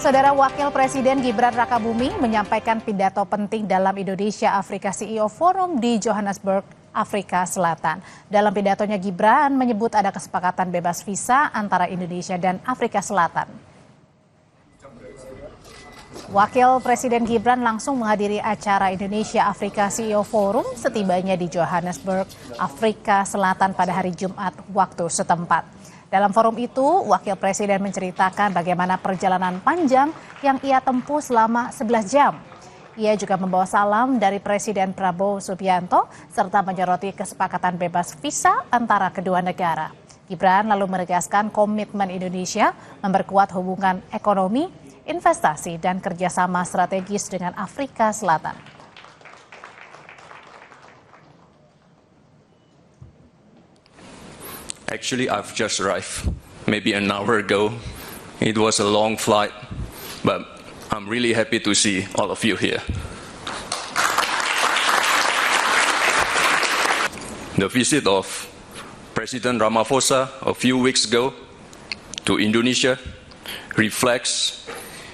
Saudara Wakil Presiden Gibran Rakabuming menyampaikan pidato penting dalam Indonesia Afrika CEO Forum di Johannesburg, Afrika Selatan. Dalam pidatonya Gibran menyebut ada kesepakatan bebas visa antara Indonesia dan Afrika Selatan. Wakil Presiden Gibran langsung menghadiri acara Indonesia Afrika CEO Forum setibanya di Johannesburg, Afrika Selatan pada hari Jumat waktu setempat. Dalam forum itu, Wakil Presiden menceritakan bagaimana perjalanan panjang yang ia tempuh selama 11 jam. Ia juga membawa salam dari Presiden Prabowo Subianto serta menyoroti kesepakatan bebas visa antara kedua negara. Gibran lalu menegaskan komitmen Indonesia memperkuat hubungan ekonomi, investasi, dan kerjasama strategis dengan Afrika Selatan. Actually, I've just arrived maybe an hour ago. It was a long flight, but I'm really happy to see all of you here. The visit of President Ramaphosa a few weeks ago to Indonesia reflects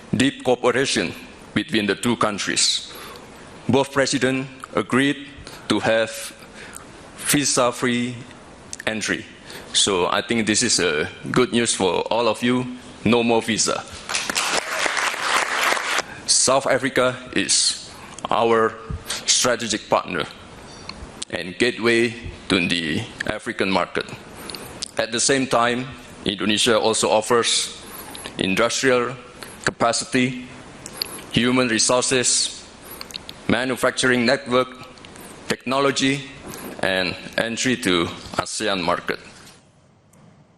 deep cooperation between the two countries. Both presidents agreed to have visa-free entry. So I think this is good news for all of you. No more visa. South Africa is our strategic partner and gateway to the African market. At the same time, Indonesia also offers industrial capacity, human resources, manufacturing network, technology, and entry to ASEAN market.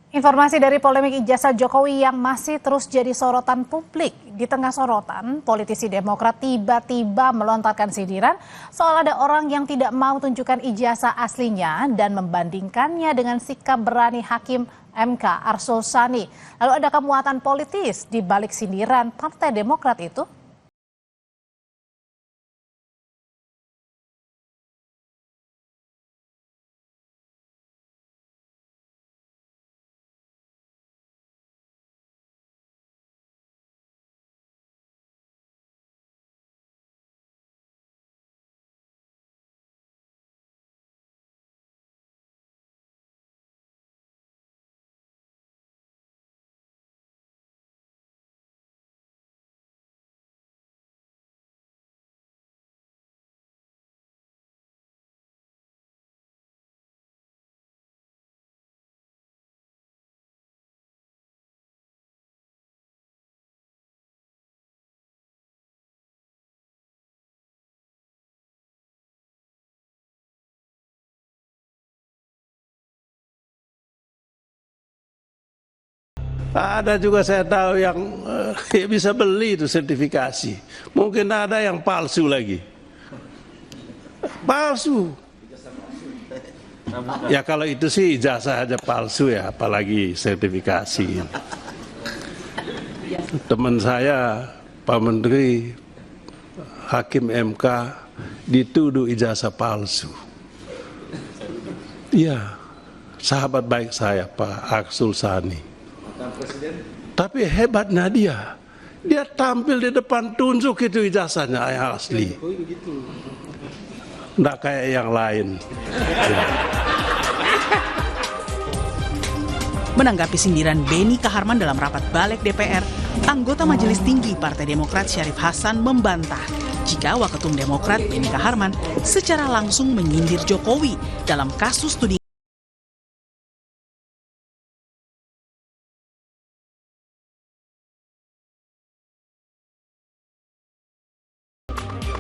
Informasi dari polemik ijazah Jokowi yang masih terus jadi sorotan publik. Di tengah sorotan, politisi Demokrat tiba-tiba melontarkan sindiran soal ada orang yang tidak mau tunjukkan ijazah aslinya dan membandingkannya dengan sikap berani Hakim MK Arsul Sani. Lalu ada kemuatan politis di balik sindiran Partai Demokrat itu? Ada juga saya tahu yang bisa beli itu sertifikasi. Mungkin ada yang palsu lagi. Palsu. Ya kalau itu sih ijazah aja palsu ya, apalagi sertifikasi. Teman saya, Pak Menteri, Hakim MK dituduh ijazah palsu. Iya, sahabat baik saya Pak Arsul Sani. Tapi hebatnya dia tampil di depan tunjuk itu ijazahnya yang asli. Nggak kayak yang lain. Menanggapi sindiran Beni Kaharman dalam rapat balik DPR, anggota Majelis Tinggi Partai Demokrat Syarif Hasan membantah jika Waketum Demokrat Beni Kaharman secara langsung menyindir Jokowi dalam kasus tudingan